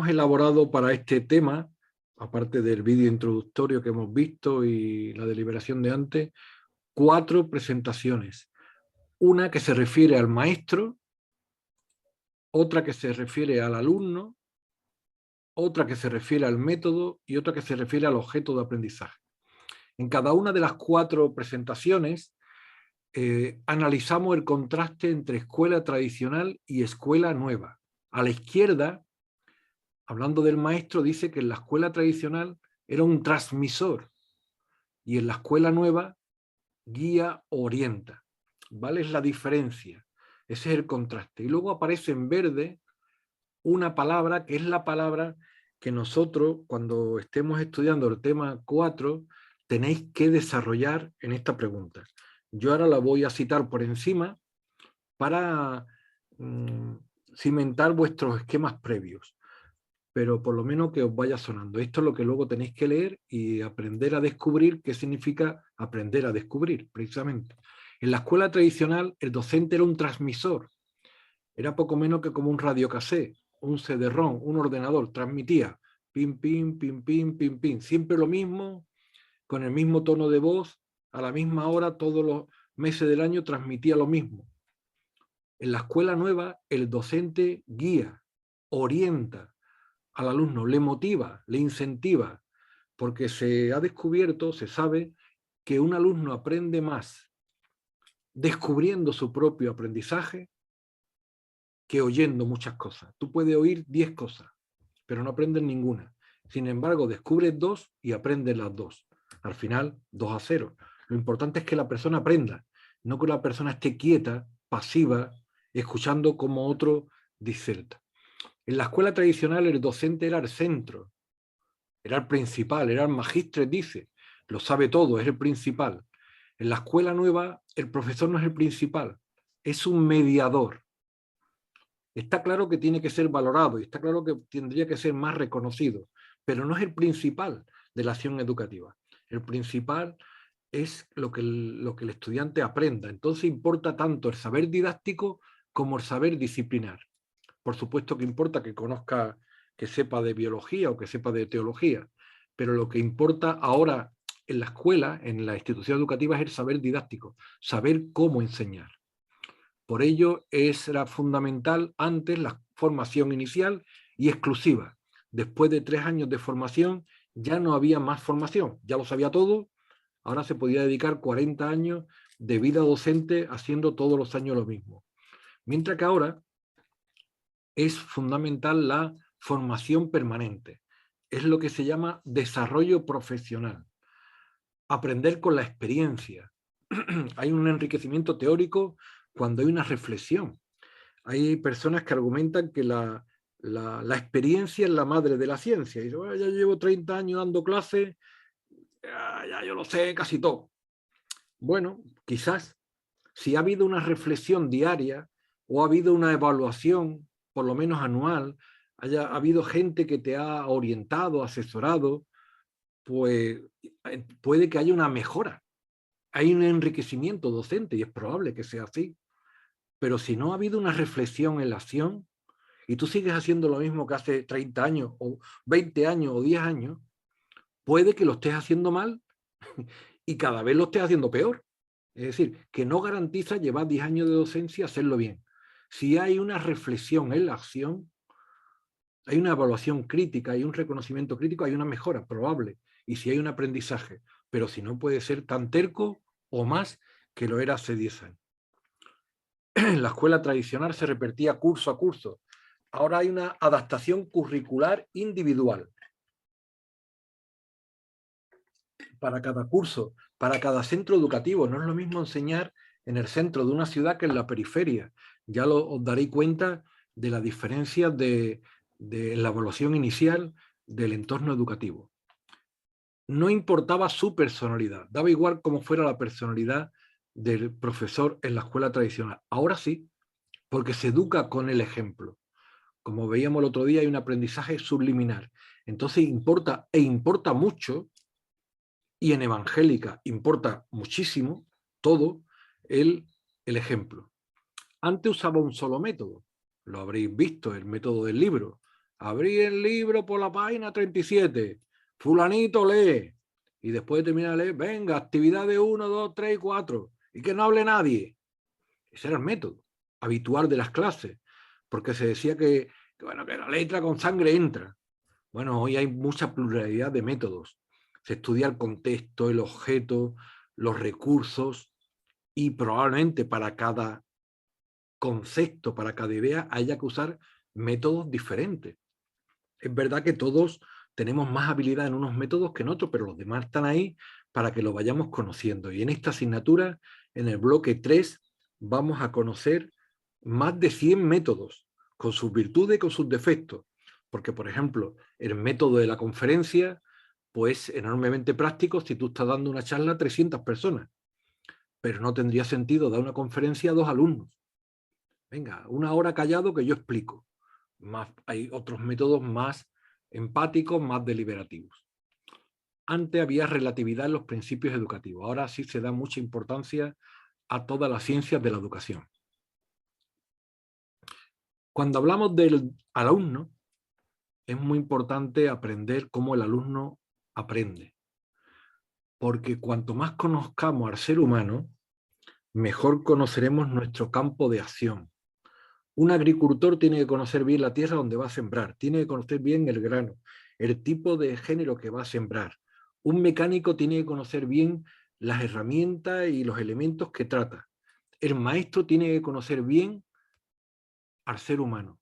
Hemos elaborado para este tema, aparte del vídeo introductorio que hemos visto y la deliberación de antes, 4 presentaciones. Una que se refiere al maestro, otra que se refiere al alumno, otra que se refiere al método y otra que se refiere al objeto de aprendizaje. En cada una de las 4 presentaciones analizamos el contraste entre escuela tradicional y escuela nueva. A la izquierda, hablando del maestro, dice que en la escuela tradicional era un transmisor y en la escuela nueva guía, orienta. ¿Vale? Es la diferencia. Ese es el contraste. Y luego aparece en verde una palabra que es la palabra que nosotros, cuando estemos estudiando el tema 4, tenéis que desarrollar en esta pregunta. Yo ahora la voy a citar por encima para cimentar vuestros esquemas previos, pero por lo menos que os vaya sonando. Esto es lo que luego tenéis que leer y aprender a descubrir qué significa aprender a descubrir, precisamente. En la escuela tradicional, el docente era un transmisor, era poco menos que como un radiocassette, un CD-ROM, un ordenador, transmitía pim, pim, pim, pim, pim, pim, siempre lo mismo, con el mismo tono de voz, a la misma hora, todos los meses del año transmitía lo mismo. En la escuela nueva, el docente guía, orienta al alumno, le motiva, le incentiva, porque se ha descubierto, se sabe, que un alumno aprende más descubriendo su propio aprendizaje que oyendo muchas cosas. Tú puedes oír 10 cosas, pero no aprendes ninguna. Sin embargo, descubres 2 y aprendes las 2. Al final, 2-0. Lo importante es que la persona aprenda, no que la persona esté quieta, pasiva, escuchando como otro diserta. En la escuela tradicional el docente era el centro, era el principal, era el magistre, dice, lo sabe todo, es el principal. En la escuela nueva el profesor no es el principal, es un mediador. Está claro que tiene que ser valorado y está claro que tendría que ser más reconocido, pero no es el principal de la acción educativa. El principal es lo que el estudiante aprenda. Entonces importa tanto el saber didáctico como el saber disciplinar. Por supuesto que importa que conozca, que sepa de biología o que sepa de teología, pero lo que importa ahora en la escuela, en la institución educativa, es el saber didáctico, saber cómo enseñar. Por ello era fundamental antes la formación inicial y exclusiva. Después de 3 años de formación ya no había más formación, ya lo sabía todo, ahora se podía dedicar 40 años de vida docente haciendo todos los años lo mismo. Mientras que ahora es fundamental la formación permanente. Es lo que se llama desarrollo profesional. Aprender con la experiencia. Hay un enriquecimiento teórico cuando hay una reflexión. Hay personas que argumentan que la experiencia es la madre de la ciencia. Y dicen, bueno, ya llevo 30 años dando clases, ya yo lo sé casi todo. Bueno, quizás si ha habido una reflexión diaria o ha habido una evaluación, por lo menos anual, ha habido gente que te ha orientado, asesorado, pues puede que haya una mejora. Hay un enriquecimiento docente y es probable que sea así. Pero si no ha habido una reflexión en la acción y tú sigues haciendo lo mismo que hace 30 años o 20 años o 10 años, puede que lo estés haciendo mal y cada vez lo estés haciendo peor. Es decir, que no garantiza llevar 10 años de docencia hacerlo bien. Si hay una reflexión en la acción, hay una evaluación crítica, hay un reconocimiento crítico, hay una mejora probable. Y si hay un aprendizaje, pero si no puede ser tan terco o más que lo era hace 10 años. En la escuela tradicional se repetía curso a curso. Ahora hay una adaptación curricular individual. Para cada curso, para cada centro educativo. No es lo mismo enseñar en el centro de una ciudad que en la periferia. Ya os daréis cuenta de la diferencia de la evaluación inicial del entorno educativo. No importaba su personalidad, daba igual cómo fuera la personalidad del profesor en la escuela tradicional. Ahora sí, porque se educa con el ejemplo. Como veíamos el otro día, hay un aprendizaje subliminal. Entonces importa mucho, y en evangélica importa muchísimo todo el ejemplo. Antes usaba un solo método, lo habréis visto, el método del libro. Abrí el libro por la página 37. Fulanito lee. Y después de terminar de leer, venga, actividades 1, 2, 3 y 4. Y que no hable nadie. Ese era el método habitual de las clases. Porque se decía bueno, que la letra con sangre entra. Bueno, hoy hay mucha pluralidad de métodos. Se estudia el contexto, el objeto, los recursos, y probablemente para cada concepto, para cada idea, haya que usar métodos diferentes. Es verdad que todos tenemos más habilidad en unos métodos que en otros, pero los demás están ahí para que lo vayamos conociendo. Y en esta asignatura, en el bloque 3, vamos a conocer más de 100 métodos, con sus virtudes y con sus defectos. Porque, por ejemplo, el método de la conferencia, pues enormemente práctico si tú estás dando una charla a 300 personas, pero no tendría sentido dar una conferencia a 2 alumnos. Venga, una hora callado que yo explico. Hay otros métodos más empáticos, más deliberativos. Antes había relatividad en los principios educativos, ahora sí se da mucha importancia a todas las ciencias de la educación. Cuando hablamos del alumno, es muy importante aprender cómo el alumno aprende, porque cuanto más conozcamos al ser humano, mejor conoceremos nuestro campo de acción. Un agricultor tiene que conocer bien la tierra donde va a sembrar, tiene que conocer bien el grano, el tipo de género que va a sembrar. Un mecánico tiene que conocer bien las herramientas y los elementos que trata. El maestro tiene que conocer bien al ser humano.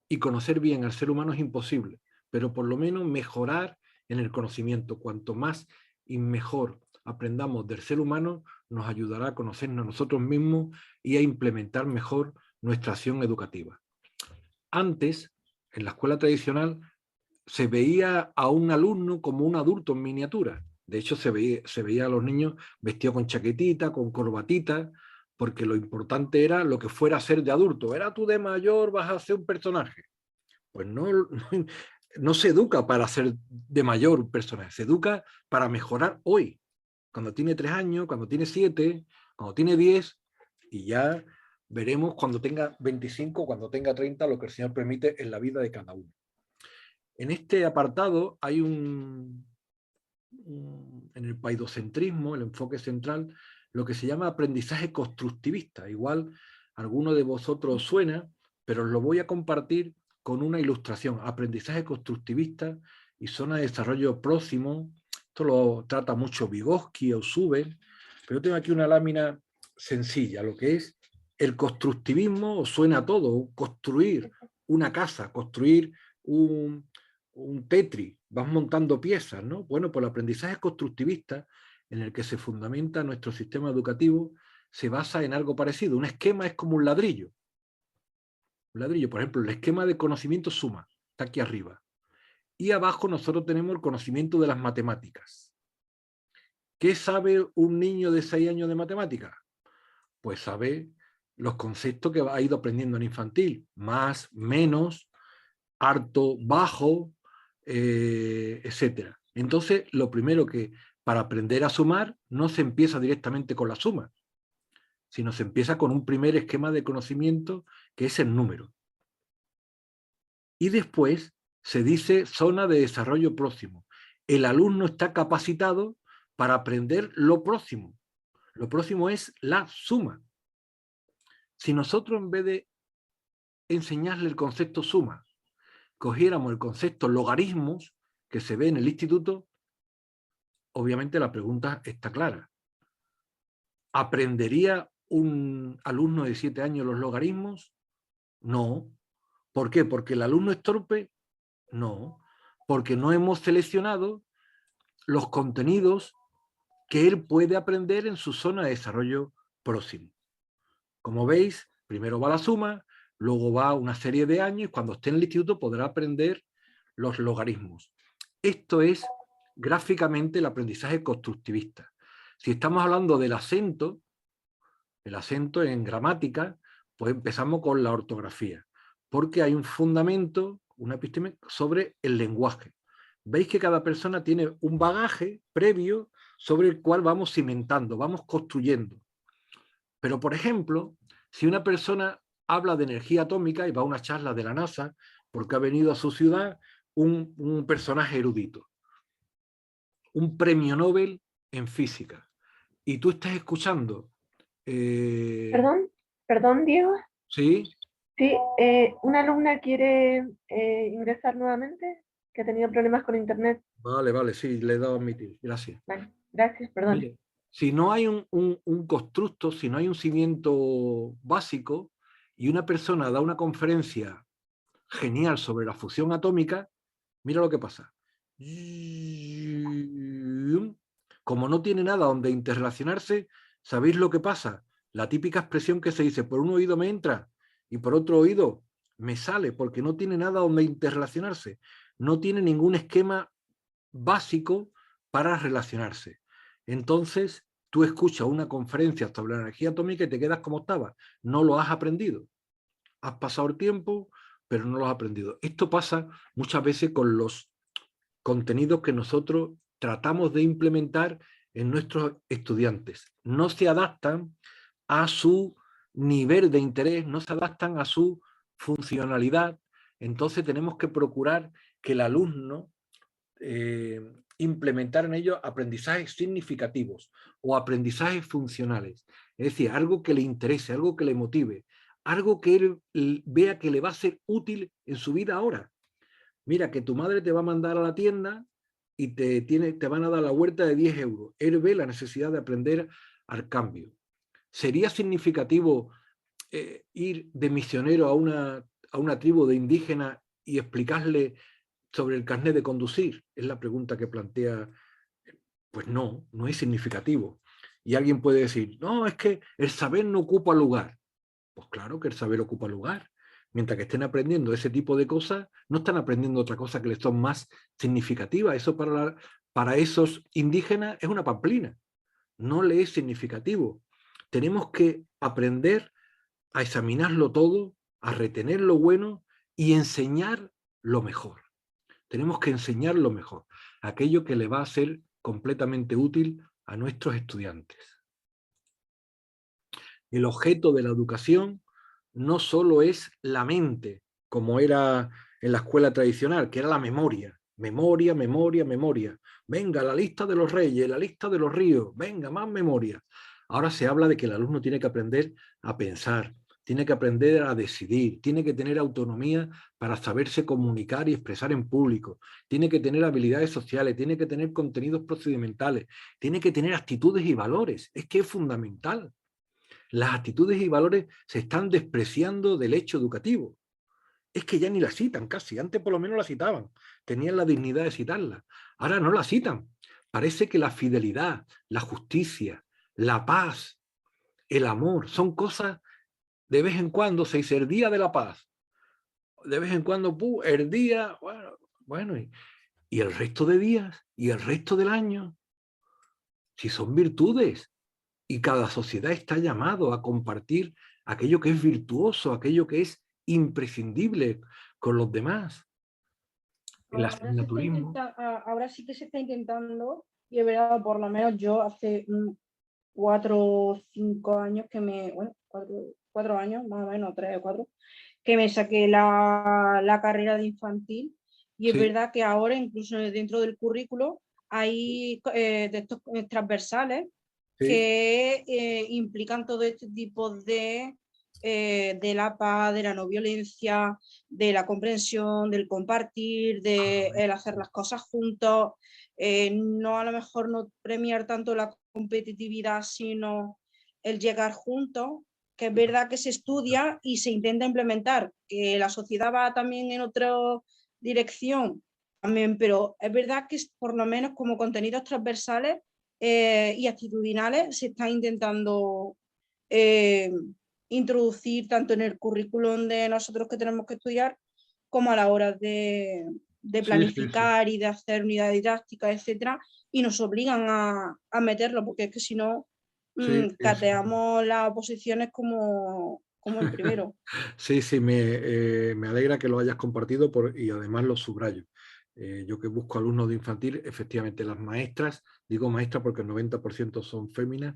Y conocer bien al ser humano es imposible, pero por lo menos mejorar en el conocimiento. Cuanto más y mejor aprendamos del ser humano, nos ayudará a conocernos a nosotros mismos y a implementar mejor nuestra acción educativa. Antes, en la escuela tradicional, se veía a un alumno como un adulto en miniatura. De hecho, se veía a los niños vestidos con chaquetita, con corbatita, porque lo importante era lo que fuera a ser de adulto. Era tú de mayor, vas a ser un personaje. Pues no se educa para ser de mayor un personaje, se educa para mejorar hoy. Cuando tiene 3 años, cuando tiene 7, cuando tiene 10, y ya veremos cuando tenga 25, cuando tenga 30, lo que el Señor permite en la vida de cada uno. En este apartado hay en el paidocentrismo, el enfoque central, lo que se llama aprendizaje constructivista. Igual alguno de vosotros suena, pero os lo voy a compartir con una ilustración. Aprendizaje constructivista y zona de desarrollo próximo. Esto lo trata mucho Vygotsky o Zuber, pero yo tengo aquí una lámina sencilla, lo que es el constructivismo. Os suena a todo, construir una casa, construir un Tetris, vas montando piezas, ¿no? Bueno, pues el aprendizaje constructivista, en el que se fundamenta nuestro sistema educativo, se basa en algo parecido. Un esquema es como un ladrillo. Un ladrillo, por ejemplo, el esquema de conocimiento suma, está aquí arriba. Y abajo nosotros tenemos el conocimiento de las matemáticas. ¿Qué sabe un niño de 6 años de matemáticas? Pues sabe los conceptos que ha ido aprendiendo en infantil. Más, menos, harto, bajo, etcétera. Entonces, lo primero que para aprender a sumar no se empieza directamente con la suma, sino se empieza con un primer esquema de conocimiento que es el número. Y después se dice zona de desarrollo próximo. El alumno está capacitado para aprender lo próximo. Lo próximo es la suma. Si nosotros, en vez de enseñarle el concepto suma, cogiéramos el concepto logaritmos que se ve en el instituto, obviamente la pregunta está clara. ¿Aprendería un alumno de 7 años los logaritmos? No. ¿Por qué? ¿Porque el alumno es torpe? No. Porque no hemos seleccionado los contenidos que él puede aprender en su zona de desarrollo próximo. Como veis, primero va la suma, luego va una serie de años y cuando esté en el instituto podrá aprender los logaritmos. Esto es gráficamente el aprendizaje constructivista. Si estamos hablando del acento, el acento en gramática, pues empezamos con la ortografía, porque hay un fundamento, una episteme sobre el lenguaje. Veis que cada persona tiene un bagaje previo sobre el cual vamos cimentando, vamos construyendo. Pero, por ejemplo, si una persona habla de energía atómica y va a una charla de la NASA, porque ha venido a su ciudad un personaje erudito, un premio Nobel en física, y tú estás escuchando, Perdón, perdón, Diego. ¿sí? Sí, una alumna quiere ingresar nuevamente, que ha tenido problemas con internet. Vale, vale, sí, le he dado a admitir, gracias. Vale, gracias, perdón. Mire, si no hay un constructo, si no hay un cimiento básico y una persona da una conferencia genial sobre la fusión atómica, mira lo que pasa. Como no tiene nada donde interrelacionarse, ¿sabéis lo que pasa? La típica expresión que se dice, por un oído me entra y por otro oído me sale, porque no tiene nada donde interrelacionarse. No tiene ningún esquema básico para relacionarse. Entonces, tú escuchas una conferencia sobre la energía atómica y te quedas como estabas. No lo has aprendido. Has pasado el tiempo, pero no lo has aprendido. Esto pasa muchas veces con los contenidos que nosotros tratamos de implementar en nuestros estudiantes. No se adaptan a su nivel de interés, no se adaptan a su funcionalidad. Entonces tenemos que procurar que el alumno implementar en ellos aprendizajes significativos o aprendizajes funcionales. Es decir, algo que le interese, algo que le motive, algo que él vea que le va a ser útil en su vida ahora. Mira, que tu madre te va a mandar a la tienda y te van a dar la huerta de 10 euros. Él ve la necesidad de aprender al cambio. ¿Sería significativo ir de misionero a una tribu de indígenas y explicarle sobre el carnet de conducir? Es la pregunta que plantea. Pues no, no es significativo. Y alguien puede decir, no, es que el saber no ocupa lugar. Pues claro que el saber ocupa lugar. Mientras que estén aprendiendo ese tipo de cosas, no están aprendiendo otra cosa que les son más significativas. Eso para esos indígenas es una pamplina. No le es significativo. Tenemos que aprender a examinarlo todo, a retener lo bueno y enseñar lo mejor. Tenemos que enseñar lo mejor, aquello que le va a ser completamente útil a nuestros estudiantes. El objeto de la educación no solo es la mente, como era en la escuela tradicional, que era la memoria. Memoria, memoria, memoria. Venga, la lista de los reyes, la lista de los ríos, venga, más memoria. Ahora se habla de que el alumno tiene que aprender a pensar, tiene que aprender a decidir, tiene que tener autonomía para saberse comunicar y expresar en público, tiene que tener habilidades sociales, tiene que tener contenidos procedimentales, tiene que tener actitudes y valores. Es que es fundamental. Las actitudes y valores se están despreciando del hecho educativo. Es que ya ni la citan casi. Antes por lo menos la citaban. Tenían la dignidad de citarla. Ahora no la citan. Parece que la fidelidad, la justicia, la paz, el amor, son cosas de vez en cuando. Se dice el día de la paz. De vez en cuando, el día, bueno, y el resto de días, y el resto del año, si son virtudes. Y cada sociedad está llamado a compartir aquello que es virtuoso, aquello que es imprescindible con los demás. El asignaturismo. Ahora sí que se está intentando, y es verdad, por lo menos yo hace 4 o 5 años que bueno, 4 años, más o menos, 3 o 4, que me saqué la carrera de infantil, y es Sí, verdad que ahora incluso dentro del currículo hay de estos transversales sí. que implican todo este tipo de la paz, de la no violencia, de la comprensión, del compartir, de el hacer las cosas juntos, no a lo mejor no premiar tanto la competitividad, sino el llegar juntos, que es verdad que se estudia y se intenta implementar, que la sociedad va también en otra dirección, también, pero es verdad que por lo menos como contenidos transversales y actitudinales se está intentando eh, introducir tanto en el currículum de nosotros que tenemos que estudiar como a la hora de Sí, sí, sí. planificar y de hacer unidades didácticas, etcétera, y nos obligan a meterlo, porque es que si no, Sí, cateamos las oposiciones como en primero. sí, sí, me alegra que lo hayas compartido y además lo subrayo. Yo que busco alumnos de infantil, efectivamente las maestras, digo maestras porque el 90% son féminas,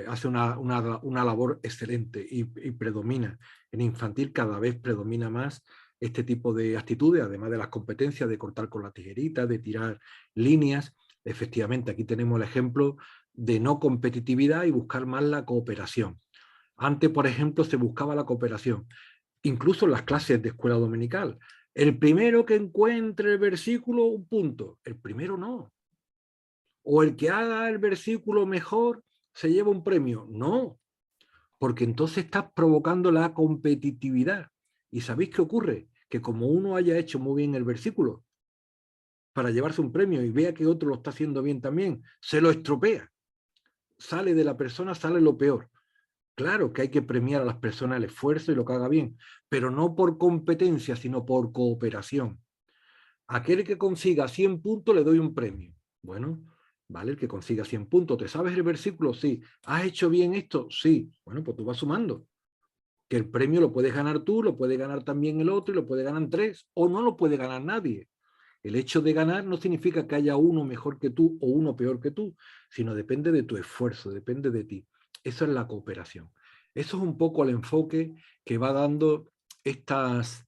hace una labor excelente y predomina. En infantil cada vez predomina más este tipo de actitudes, además de las competencias de cortar con la tijerita, de tirar líneas. Efectivamente, aquí tenemos el ejemplo de no competitividad y buscar más la cooperación. Antes, por ejemplo, se buscaba la cooperación, incluso en las clases de escuela dominical. El primero que encuentre el versículo, un punto. El primero no. O el que haga el versículo mejor se lleva un premio. No, porque entonces estás provocando la competitividad. ¿Y sabéis qué ocurre? Que como uno haya hecho muy bien el versículo para llevarse un premio y vea que otro lo está haciendo bien también, se lo estropea. Sale de la persona, sale lo peor. Claro que hay que premiar a las personas el esfuerzo y lo que haga bien, pero no por competencia, sino por cooperación. Aquel que consiga 100 puntos le doy un premio. Bueno, vale, el que consiga 100 puntos. ¿Te sabes el versículo? Sí. ¿Has hecho bien esto? Sí. Bueno, pues tú vas sumando. Que el premio lo puedes ganar tú, lo puede ganar también el otro y lo puede ganar 3 o no lo puede ganar nadie. El hecho de ganar no significa que haya uno mejor que tú o uno peor que tú, sino depende de tu esfuerzo, depende de ti. Eso es la cooperación. Eso es un poco el enfoque que va dando estas